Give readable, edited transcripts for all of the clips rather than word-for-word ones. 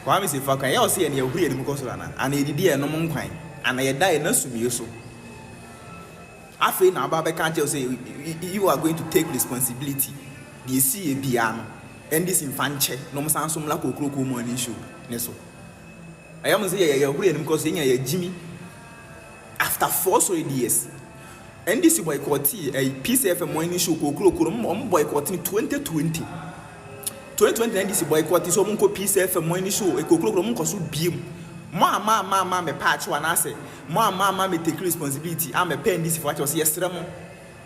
Kwami Sefa Kayi o se ne ehuri enim koso na ana edidi e no nkwan ana ye dai na sumie so afi na aba be kan tell say you are going to take responsibility the see bia no NDC infanche no msansom la kokroko morning show ne so ayam say ye ehuri enim koso ye Jimmy after 4 years NDC boycott a PCFM morning show kokroko no boycott 2020 NDC boycott so mun ko PCFM morning show e kokroko mun ko so biem ma me patch one ase ma me take responsibility am me pay NDC for what was yesterday mo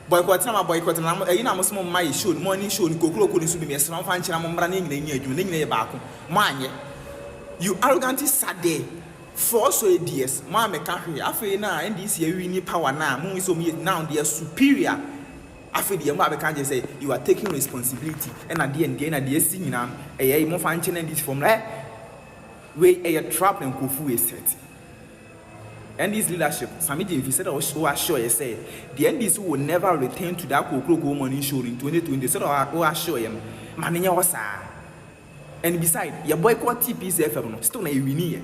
boycott na e na mo so ma show morning show ni kokroko ni so bi me yesterday fa nchira mo mbra na nyina adwuma na nyina ye baako mo anye you arrogantly sat there 4 years ma me ka hwe afi na NDC ya wini power na mo so me now they are superior after the young can just say you are taking responsibility and at the end again at the singing a more function and this from there way a trap and kufu is set. And this leadership, Samiji, if you said I was sure you say the NDC will never return to that Kokro money show in 2020. So I assure him, Mania was and besides, your boycott TPCFM still na you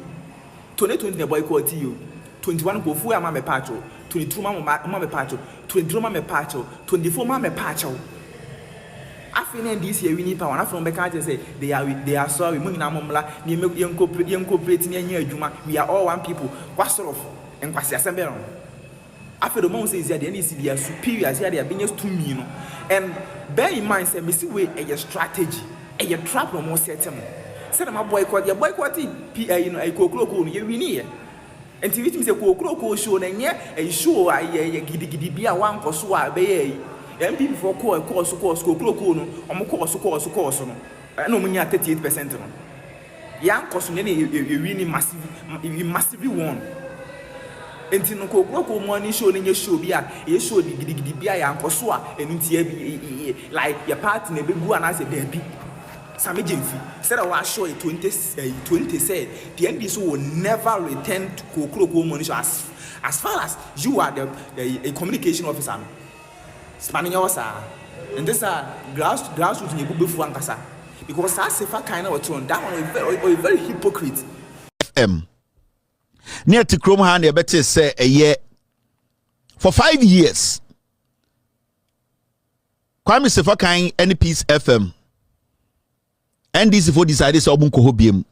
2020 boycott you 21 kufu ama me pacho 22 mama me pacho 23 mama me pacho 24 mama me pacho after this year we need power after me can say they are sorry mo nyina momla ni cooperate ni anya adwuma we are all one people what sort of enkwasi assemble no after the moment says the NDC they are superior they are being just to me no and bear in mind say me see way a strategy a trap no more setting say my boycott your boycotting PA you know a kokroko no you win here. And to which say kokroko show na nye e show aye gidi bia wan koso a be MP for course kokroko no omo course no na omo nya 38% no yan koso ne win massively won enti no kokroko money show ne nye show bia e show gidi bia yan koso a enunti like your party na be gu anase there bi Sami Jemfi said I was sure 20 said the NDC will never return to Kokroko money show as far as you are a communication officer. Spanning yours and this grassroots in Bubu Ankasa because that's if I kind of turn that one very hypocrite. Near to Chrome Hand, I better say a year for 5 years. Kwami Sefa Kayi NP's FM. NDC for decided so biem.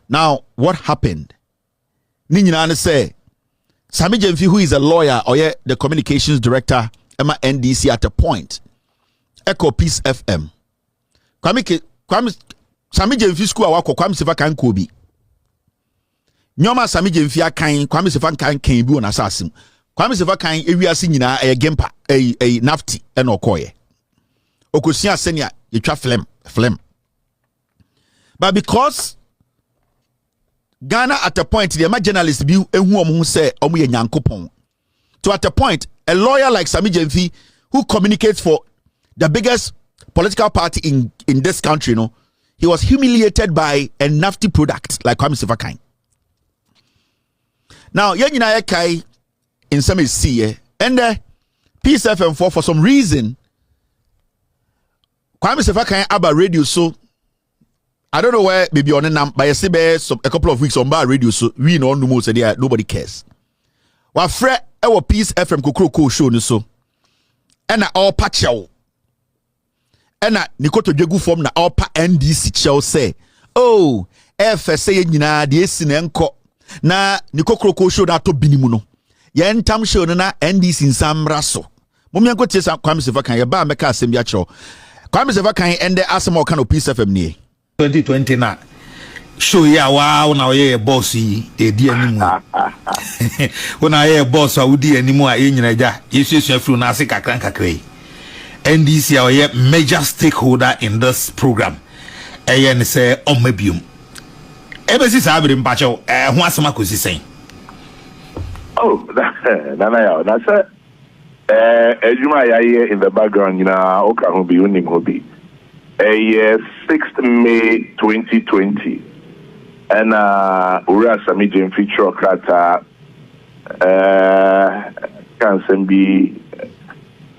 Now, what happened? Ninyina say Sami Jemfi, who is a lawyer or the communications director, Emma NDC at a point. Echo Peace FM. Kwami Sami Jemfi school awako Kwami Sefa Kayi Kobi. Nyoma Sami Jemfi akan Kwami Sefa Kayi kan bi on assassin. Kwami Sefa Kayi ewiase nyina gempa nafti ena okoye. Okosia senia yetwa flem. But because Ghana at a point, the journalists be who say nyankopon. To at a point, a lawyer like Sami Jemfi, who communicates for the biggest political party in this country, he was humiliated by a nafty product like Kwami Sefa Kayi. Now, Yenina Kai in some see and Peace FM4 for some reason, Kwami Sefa Kayi aba radio so. I don't know where maybe on by a couple of weeks on bar radio, so we know no more say there nobody cares. Wa fre our Peace FM kokroko show no so. And all patch yaw. And Nikoto Jegu form na all pa NDC chow say. Oh, FSA nyina de esine nko. Na Nikokroko show na to binimu no. Ye ntam show na NDC nsamra so. Mumya nko tie Kwami Sefa Kayi ba meka asem bia chow. Kwami Sefa Kayi ende asem o kan Peace FM ni. 2020 na show ya wow na ye boss yi e di animu wona ye boss a wudi animu a enyina ja yesu afru na ase kakran kakrai NDC a ye major stakeholder in this program eye ne say omabium ebesi sabere mpacho ho asema kosi sen oh na ya na say ejuma ya here in the background o ka ho bi unim ho bi 6th May 2020 and Ura Sami Jemfi Trokata can be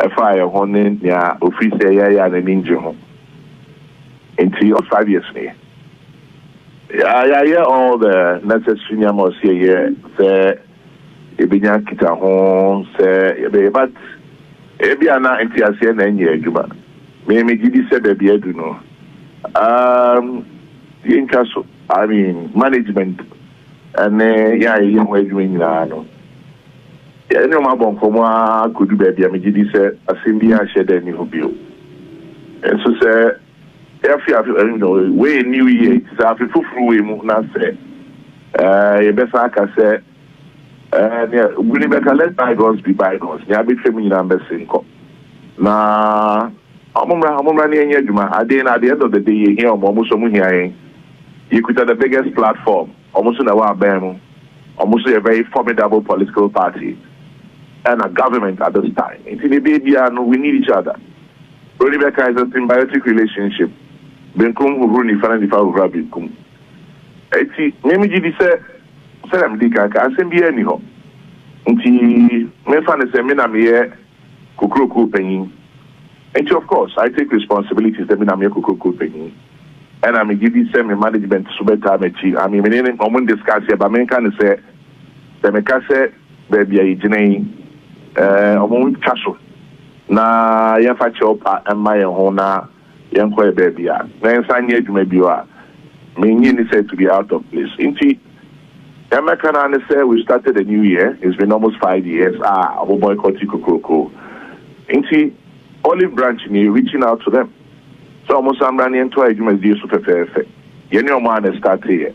a fire honing ya office ya ninja home until 5 years. Yeah, all the necessary numbers here, say, Ebinya Kita home, say, but Ebiana and Tiasian and Yajuma. Maybe Gidi said, baby, I do know. In Castle, I mean, management, and yeah, young way doing that. Yeah, no, my bon for could do baby, I mean, Gidi said, a Cindy shed any of you. And so, say, if you have, way New Year, it's after free, not say, you best like I said, yeah, we better let bygones be bygones. Yeah, be feminine number single. Nah, I'm running at the end of the day, you hear almost here. You could have the biggest platform, almost in a while, almost a very formidable political party and a government at this time. It's in the baby, and we need each other. Rebecca is a symbiotic relationship. Benkum who run in front of the Rabikum. Maybe you said, I'm Dika, I send me anyhow. Until me fan is a mina me kukuku penny. And of course, I take responsibilities that mina me kukuku penny. And I'm giving some management to better mechi. I mean, I'm going to discuss here, but I can say, the Mekase, baby, I I'm castle. Na ya facho pa my hona yankwa baby ya na nsanye maybe you are meaning said to be out of place inti American say we started a new year. It's been almost 5 years boycott Kokoko inti Olive Branch me reaching out to them so almost I'm running into a jumedia super fair yenny man start here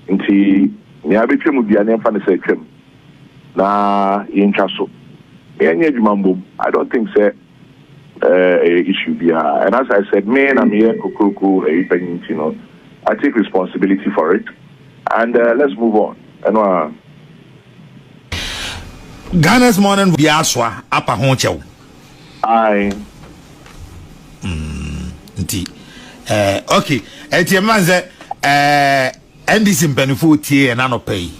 inti ni abetwe mu bia ne fa ne say twem na yin castle. I don't think so. It should be and as I said, me and I'm here, you know, I take responsibility for it, and let's move on. And Ghana's morning biaswa apa honchew. I okay. Eti manze NDC mpenifo tie na no pay.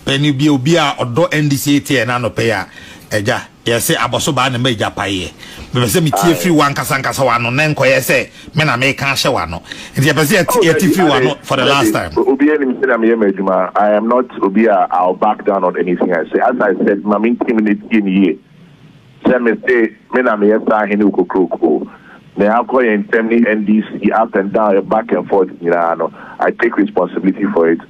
Peni bi obi a odo NDC tie na no pay a eja yes aboso ba na meja paye me say me tie free one kasa wano na nkoye say me na me kan hye wano nti be say tie free wano for the last time obi any me say na me medjuma. I am not obi I'll back down on anything I say. As I said, my minute in here say me say me na me say hini ukokoko me akọ in family NDC up and down back and forth, you know. I take responsibility for it.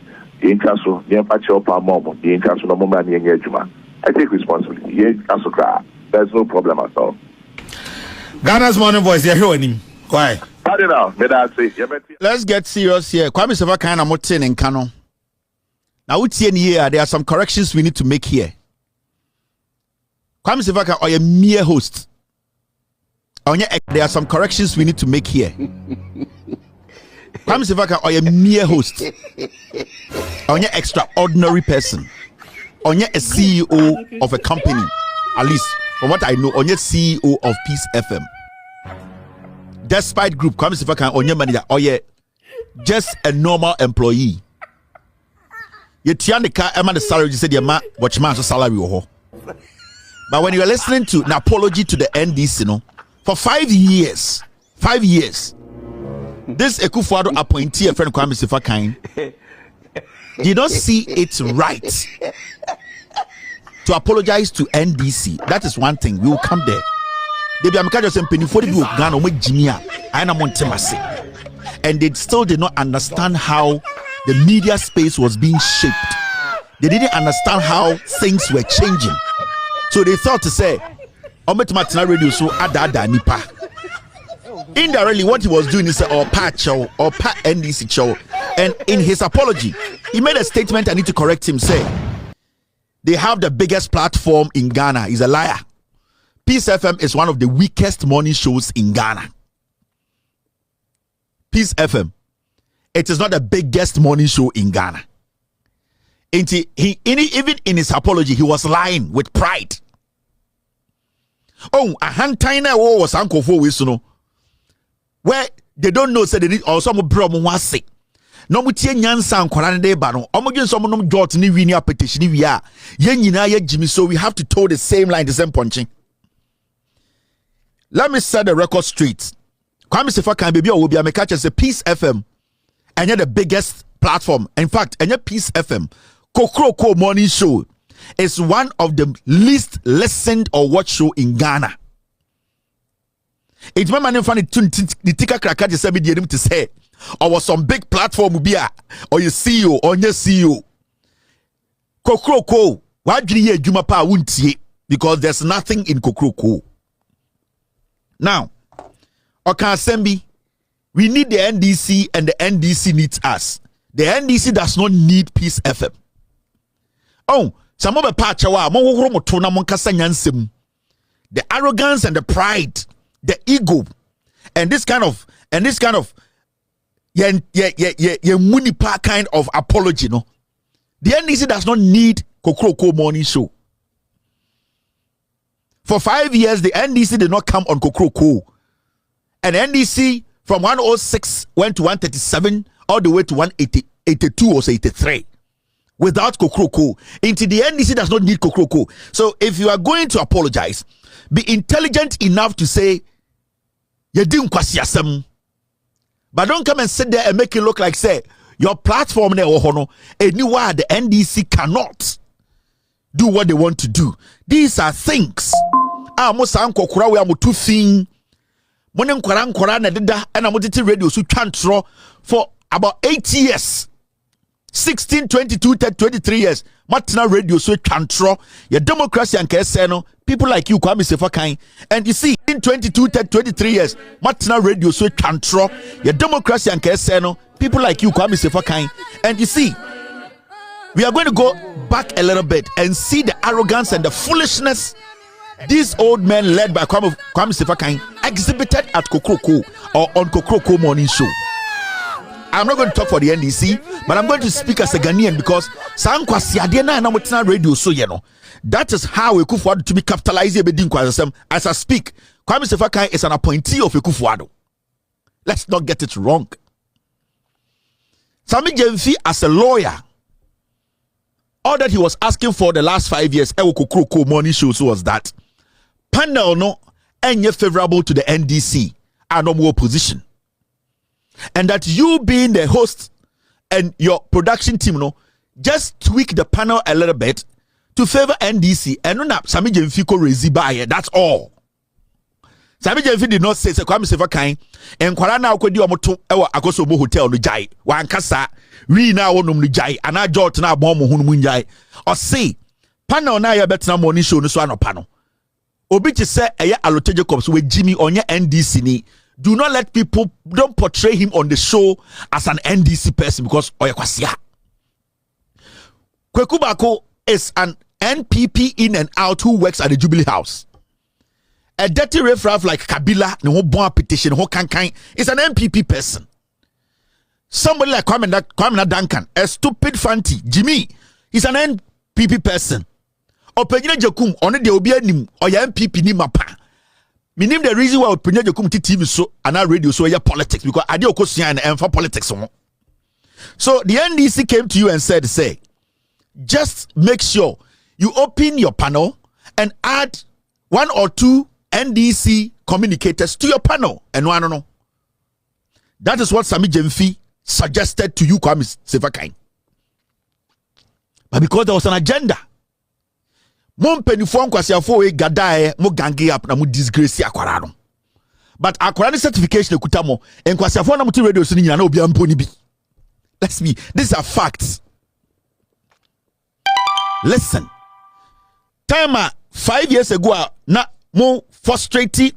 The interest of the patch up our mom, the interest of the moment in Yejuma. I take responsibility. There's no problem at all. Ghana's morning voice, you're hearing him. Why? Let's get serious here. Kwami Sefa Kayi na motin in Kano. Now, here, there are some corrections we need to make here. Kwami Sefa Kayi, or a mere host. There are some corrections we need to make here. Kwami Sefa Kayi, or a mere host. Or an extraordinary person. Or a CEO of a company. At least, from what I know, on your CEO of Peace FM. Despite group, Kwami Sefa Kayi on your manager, or you just a normal employee. You tian the car, the salary, you said your man, watch man's salary. But when you are listening to an apology to the NDC, you know, for 5 years, this Ekufuado appointee, a friend Kwami Sefa Kayi, did not see it right to apologize to NDC. That is one thing. We will come there. They be amika just penny for the Ghana with Jimia. I am Montemase. And they still did not understand how the media space was being shaped. They didn't understand how things were changing. So they thought to say, Ometmatina radio so ada nipa. Indirectly, what he was doing is or pat NDC show. And in his apology, he made a statement I need to correct him. Say, they have the biggest platform in Ghana. He's a liar. Peace FM is one of the weakest morning shows in Ghana. Peace FM, it is not the biggest morning show in Ghana. Even in his apology, he was lying with pride. Oh, a handtainer was uncle for Wisuno. Where they don't know, say they need or some problem was sick. No mutie nyansa nkwara de ba no omodwen so mo nom jot ni wi ni petition ni wi a ye nyina ye Jimmy, so we have to toe the same line, the same punching. Let me set the record straight. Kwami Sefa Kayi baby o bi a me catch say Peace FM and the biggest platform. In fact, any Peace FM, Kokroko Morning Show is one of the least listened or watched show in Ghana. It's my man funny to tika kraka to say to say or some big platform be or your CEO or your CEO. Kokroko, why do you juma pa wuntie? Because there's nothing in Kokroko. Now, Okansembi, we need the NDC and the NDC needs us. The NDC does not need Peace FM. Oh, some of the pachawa, the arrogance and the pride, the ego, and this kind of munipa kind of apology, no. The NDC does not need Kokroko Morning Show. For 5 years, the NDC did not come on Kokroko. And NDC from 106 went to 137 all the way to 182 or 83 without Kokroko. Into the NDC does not need Kokroko. So if you are going to apologize, be intelligent enough to say you didn't kwasiasem. But don't come and sit there and make it look like say your platform there anywhere the NDC cannot do what they want to do. These are things. Mosa nkokora we amotu fin. Mone nkwara na deda na moditi radio so twantro for about 8 years. 16, 22, 23 years. Matna radio so twantro. Your democracy and kese no. People like you, Kwami Sefa Kayi. And you see, in 22, 23 years, Matna radio so twantro. Your democracy and kese no. People like you, Kwami Sefa Kayi. And you see, we are going to go back a little bit and see the arrogance and the foolishness these old men led by Kwami Sefa Kayi exhibited at Kokroko or on Kokroko Morning Show. I'm not going to talk for the NDC, but I'm going to speak as a Ghanaian because radio so that is how Ekufuado to be capitalized as I speak. Kwami Sefa Kayi is an appointee of Ekufuado. Let's not get it wrong. Sammy Gyamfi as a lawyer, all that he was asking for the last 5 years, Kokroko Morning Show was that panel no any favorable to the NDC and no more opposition, and that you being the host and your production team no just tweak the panel a little bit to favor NDC and no Sammy Gyamfi ko raise by. That's all. Sammy Gyamfi did not say Kwami Sefa Kayi and kwara na akodi omoto ewa Akosobo hotel no jai wankasa we na wonum no jai ana jot na abon mo hunu mu jai o say panel na ya betena morning show no so anopa no obi ti say eye Alote Jacobs we Jimmy onye NDC ni. Do not let people don't portray him on the show as an NDC person because oye kwasia. Kweku Bako is an NPP in and out who works at the Jubilee House. A dirty riffraff like Kabila, no bon petition, who can is an NPP person. Somebody like Kwame Duncan, a stupid fanti, Jimmy, is an NPP person. Openya Jokum, only the Obianim, or your NPP ni mapa. Minim the reason why Openya Jokum TV so and our radio so your politics because I do and for politics. So the NDC came to you and said, say, just make sure you open your panel and add 1 or 2 NDC communicators to your panel. And no, I don't know. That is what Sammy Gyamfi suggested to you, Kwami Sefa Kayi. But because there was an agenda, mon penifon kwasiafo we gadae mo gange up na mo disgrace akwara no. But akwara certification ekuta mo en kwasiafo na muti radio so ni na obi ampo ni bi. Let's be, these are facts. Listen. Time 5 years ago na mo frustrated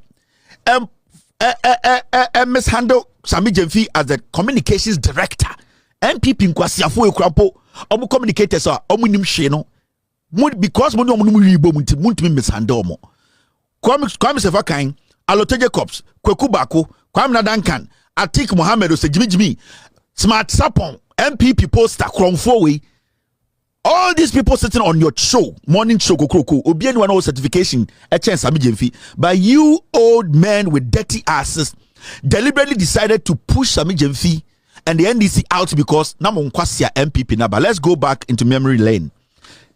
mishandle Sammy Gyamfi as the communications director. MPP nkwasiafo ekrapo omo communicators are omo nim hwe no because mo no omo ribo muntimi mishandle mo. Kwami Sefa Kayi, Alote Jacobs, Kweku Bako, Kwame Duncan, Atik Mohammed Jimmy, Smart Sapon, MPP poster Kromfo we. All these people sitting on your show, morning show, Kokroko, Obi anyone certification, a chance Sammy Gyamfi, but you old men with dirty asses deliberately decided to push Sammy Gyamfi and the NDC out because Namon Kwasia MPP now. But let's go back into memory lane.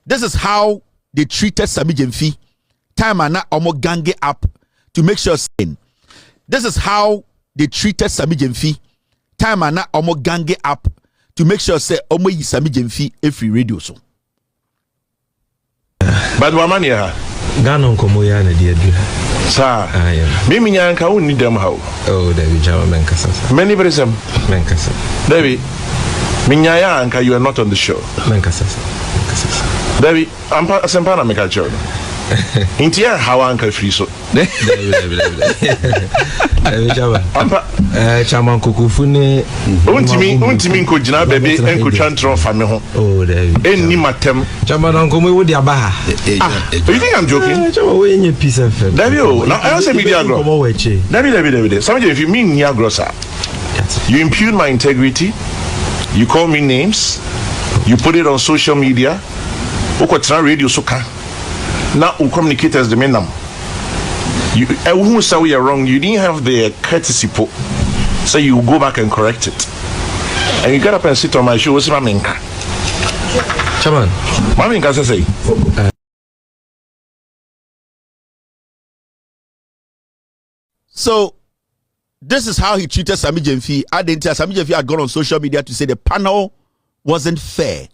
This is how they treated Sammy Gyamfi. Time and now almost gang it up to make sure saying. This is how they treated Sammy Gyamfi. Time and now almost gang it up to make sure say omo yi Sami Jemfi every radio so. But wamani ha. Gano nkomo ya na dia du. Sa. Mimi nyanka woni dem ha. Oh, David Jama menkasa. Many bresem. Menkasa. David. Minyaya anka you are not on the show. Menkasa. David, ampa sempana meka show. Intia hawa anka free so. David Jama. Ampa chama kukufu ne untimi nko jina bebe enko twantro fa me ho. Oh, David. Enni matem. Chama nkomo wo dia ba. You think I'm joking? Chama wo enye peace and fair. David, now I say media agro. David. Somebody if you mean media agro sir. You impugn my integrity. You call me names. You put it on social media. Uko radio soka. Now communicators the menam. You who say we are wrong, you didn't have the courtesy po. So you go back and correct it. And you get up and sit on my show. What's my minka? Chairman. My minka say. So this is how he treated Sami Jemfi. I didn't tell Sami Jemfi had gone on social media to say the panel wasn't fair.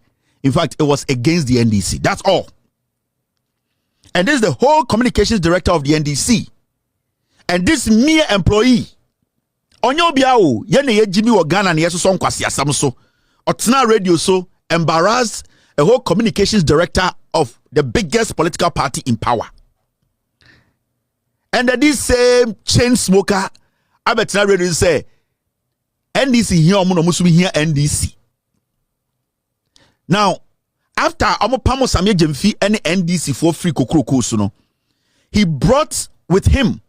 In fact, it was against the NDC. That's all. And this is the whole communications director of the NDC. And this mere employee. Onyo biao, yene ye Jimmy wa Ghana ni yeso son kwasi asam so. Otna radio so embarrassed a whole communications director of the biggest political party in power. And this same chain smoker Abetna radio say NDC here omo musumi here NDC. Now, after Amopamo Sami Jemfi and NDC for free kokroko so no, he brought with him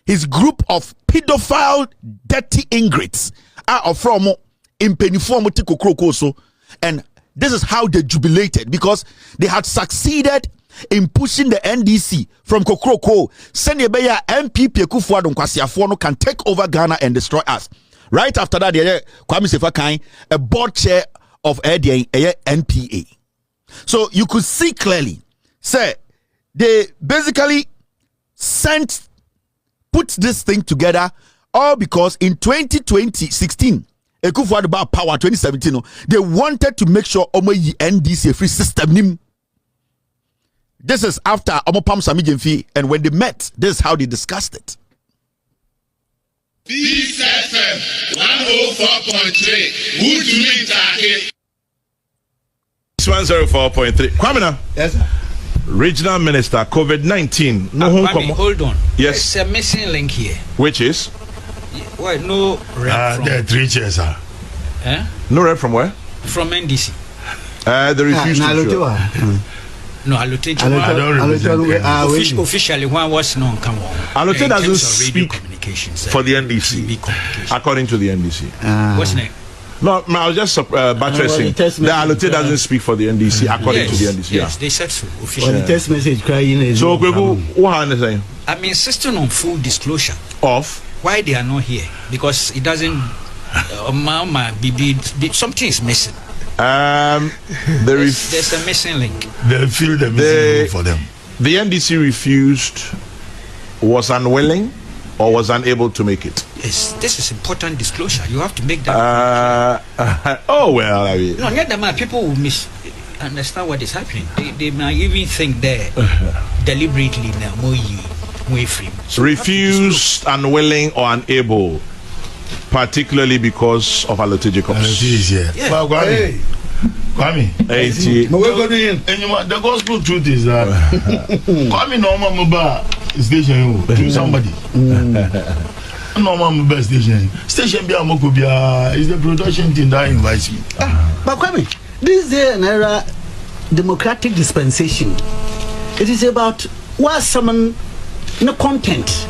his group of pedophile dirty ingrates are from impeniform to kokroko so, and this is how they jubilated because they had succeeded in pushing the NDC from kokroko. Senebeya MPP Kufuadon Kwasiafono can take over Ghana and destroy us. Right after that, Kwami Sefa Kayi, a board chair of NPA. So you could see clearly, say they basically put this thing together all because in 2016, Ekufuado about power 2017, they wanted to make sure Omoyi NDC free system. This is after Omopam Sami Jemfi, and when they met, this is how they discussed it. Peace FM 104.3. Good to meet you. 104.3. Kwamina. Yes, sir. Regional Minister, COVID-19. Hold on. Yes. There's a missing link here. Which is? Well, no rep from... There are 3 chairs, sir. No rep from where? From NDC. They refused to show. No, officially, one was no come on. Alote doesn't speak for the NDC, according to the NDC. What's name? No, I was just buttressing. The Alote doesn't speak for the NDC, according to the NDC. Yes, they said so officially. The text message crying. So, what are you saying? I'm insisting on full disclosure of why they are not here, because it doesn't. Something is missing. There's a missing link. They feel the missing link for them. The NDC refused, was unwilling, or was unable to make it. Yes, this is important disclosure. You have to make that. Oh well, I mean. No, not that people will misunderstand what is happening. They might even think they're deliberately now more free. So refused, unwilling, or unable. Particularly because of Alote Jacobs. Yeah. Well, Kwame. The gospel truth is that Kwame normal mobile station to somebody. Normal mobile station. Station be Amokobia is the production team that invites me. But Kwame, this is an era democratic dispensation. It is about what someone no content.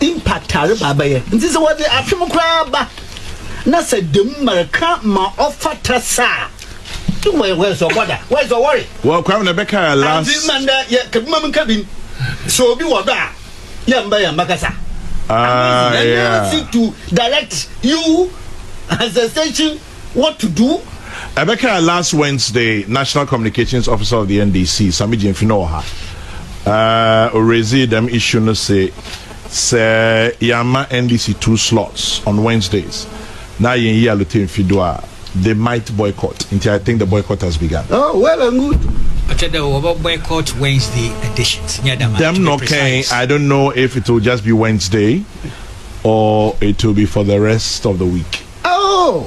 Impact babaye. This is what the Afimokraba na said the America ma offer tasa. Where's your brother? Where's your worry? Well, Kwame Rebecca last cabin. So be what that. Yamba Makasa. Yeah. To direct you as a station what to do. Rebecca last Wednesday, National Communications Officer of the NDC, Sami Jemfi raised them issue no say Yama NDC 2 slots on Wednesdays. Now yin Alote Fidua they might boycott. Until I think the boycott has begun. Oh, well and good. Okay, the boycott Wednesday editions. Them no can. I don't know if it will just be Wednesday or it will be for the rest of the week. Oh.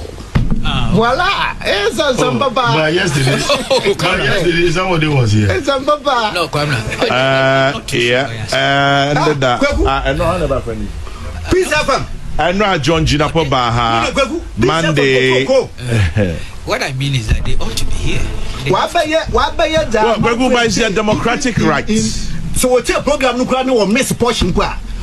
Voila! It's a Zambaba. But yesterday, somebody was here. It's a Zambaba. No, Kwame. I know how never friendly. Peace FM. I know John Jinapo Baha Monday. What I mean is that they ought to be here. Well, is their democratic rights. So what's your program? No, miss portion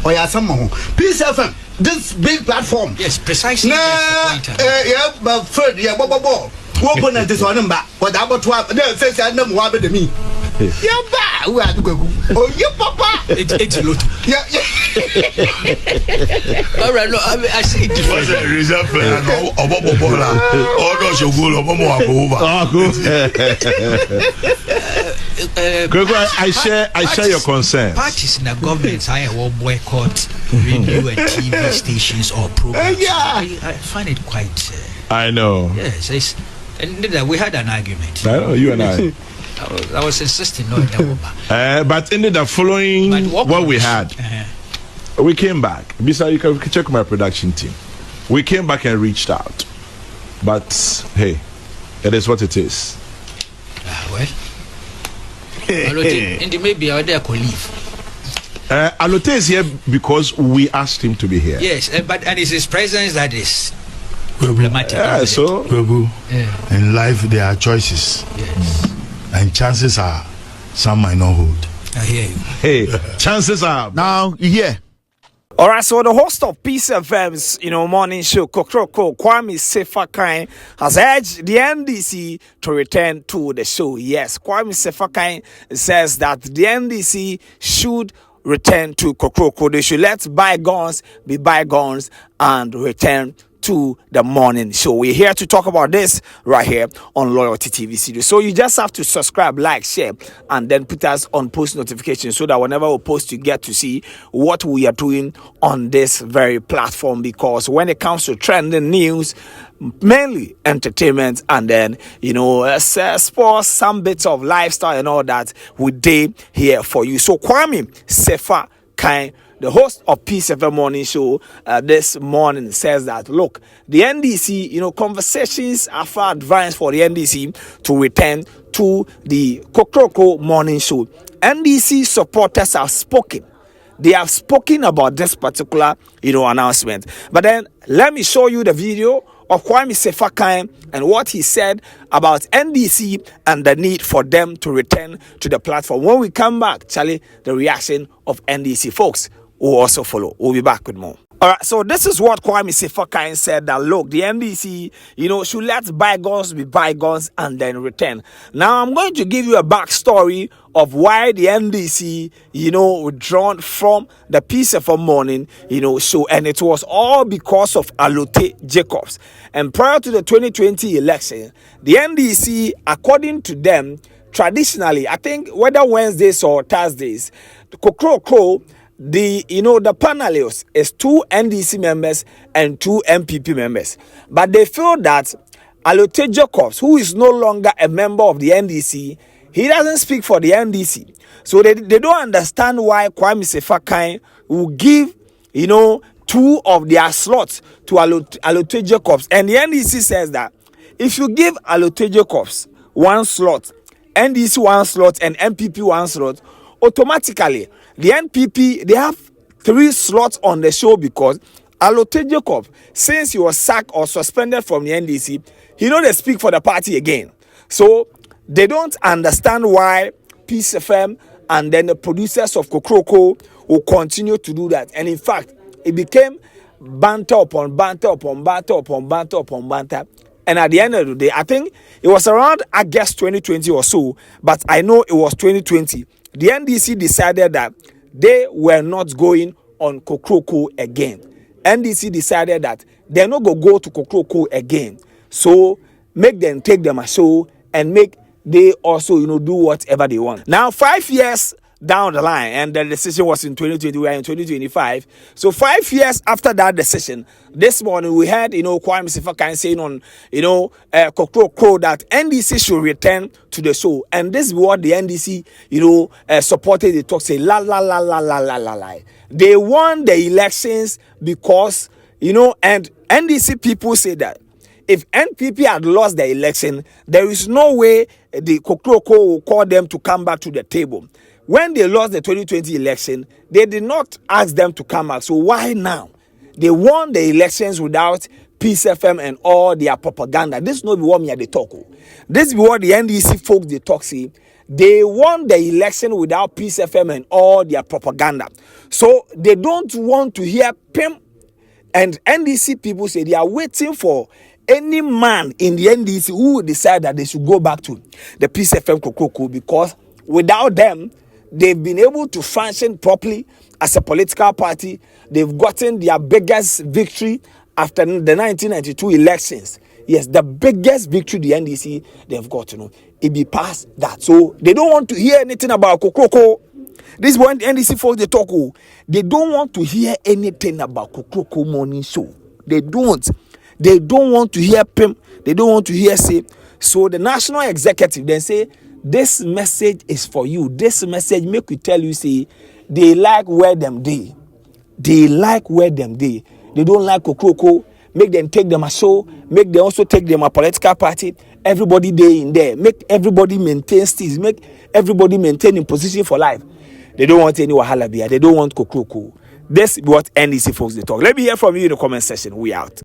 or yeah, someone. Peace FM. This big platform. Yes, precisely. Yeah, but Fred, yeah, Bobo. Open at this one, but what about what says I know what to me. Yeah, who are you? Oh, you, Papa. It's a lot. Yeah. All right, no, I see it. What's the result? Oh, no, so good. I share your concerns. Parties in the government, I will boycott radio and TV stations or programs. I find it quite. I know. Yes, and we had an argument. I know, you and I. I was insisting on that. But in the following, what we had, we came back. Bisa, you can check my production team. We came back and reached out. But hey, it is what it is. Well, and maybe I could leave. Alote is here because we asked him to be here. Yes, but it's his presence that is problematic. So in life there are choices. Yes. And chances are some might not hold. I hear you. Hey, chances are Now, yeah. All right, so the host of Peace FM's, morning show, Kokroko, Kwami Sefa Kayi, has urged the NDC to return to the show. Yes, Kwami Sefa Kayi says that the NDC should return to Kokroko. They should let bygones be bygones and return to the morning show. We're here to talk about this right here on Loyalty TV Studios. So you just have to subscribe, like, share, and then put us on post notifications so that whenever we post, you get to see what we are doing on this very platform. Because when it comes to trending news, mainly entertainment, and then sports, some bits of lifestyle and all that, we day here for you. So Kwami Sefa Kayi, the host of Peace FM Morning Show, this morning says that, look, the NDC, conversations are far advanced for the NDC to return to the Kokroko Morning Show. NDC supporters have spoken. They have spoken about this particular, announcement. But then let me show you the video of Kwami Sefa Kayi and what he said about NDC and the need for them to return to the platform. When we come back, Charlie, the reaction of NDC folks will also follow. We'll be back with more. All right, so this is what Kwami Sefa Kayi said, that look, the NDC, should let bygones be bygones and then return. Now, I'm going to give you a backstory of why the NDC, withdrawn from the Peace FM Morning, show, and it was all because of Alote Jacobs. And prior to the 2020 election, the NDC, according to them, traditionally, I think whether Wednesdays or Thursdays, the Kokroko, the panelists is 2 NDC members and 2 MPP members, but they feel that Alote Jacobs, who is no longer a member of the NDC, he doesn't speak for the NDC, so they don't understand why Kwami Sefa Kayi will give 2 of their slots to Alote Jacobs. And the NDC says that if you give Alote Jacobs 1 slot, NDC 1 slot, and MPP 1 slot, automatically the NPP, they have 3 slots on the show, because Alote Jacob, since he was sacked or suspended from the NDC, he don't speak for the party again. So they don't understand why Peace FM and then the producers of Kokroko will continue to do that. And in fact, it became banter upon banter upon banter upon banter upon banter. And at the end of the day, I think it was around, I guess, 2020 or so, but I know it was 2020. The NDC decided that they were not going on Kokroko again. NDC decided that they're not going to go to Kokroko again. So make them take them a show and make they also, do whatever they want. Now, 5 years down the line, and the decision was in 2020, we are in 2025. So 5 years after that decision, this morning we had, Kwami Sefa Kayi saying on, Kokro that NDC should return to the show. And this is what the NDC, supported the talk, say, la. They won the elections because, and NDC people say that if NPP had lost the election, there is no way the Kokroko will call them to come back to the table. When they lost the 2020 election, they did not ask them to come back. So why now? They won the elections without Peace FM and all their propaganda. This is not what me at the talk. This is what the NDC folks they talk say. They won the election without Peace FM and all their propaganda. So they don't want to hear PIM. And NDC people say they are waiting for any man in the NDC who will decide that they should go back to the Peace FM Kokoko, because without them, they've been able to function properly as a political party. They've gotten their biggest victory after the 1992 elections. Yes, the biggest victory the NDC they've gotten. It be past that. So they don't want to hear anything about Kokoko. This is when the NDC folks they talk. They don't want to hear anything about Kokoko morning show. They don't. They don't want to hear PIM. They don't want to hear say. So the national executive then say, this message is for you. This message make you tell you, say, they like where them they. They like where them they. They don't like Kokroko. Make them take them a show. Make them also take them a political party. Everybody they in there. Make everybody maintain steez. Make everybody maintain in position for life. They don't want any wahala beer. They don't want Kokroko. This is what NDC folks they talk. Let me hear from you in the comment section. We out.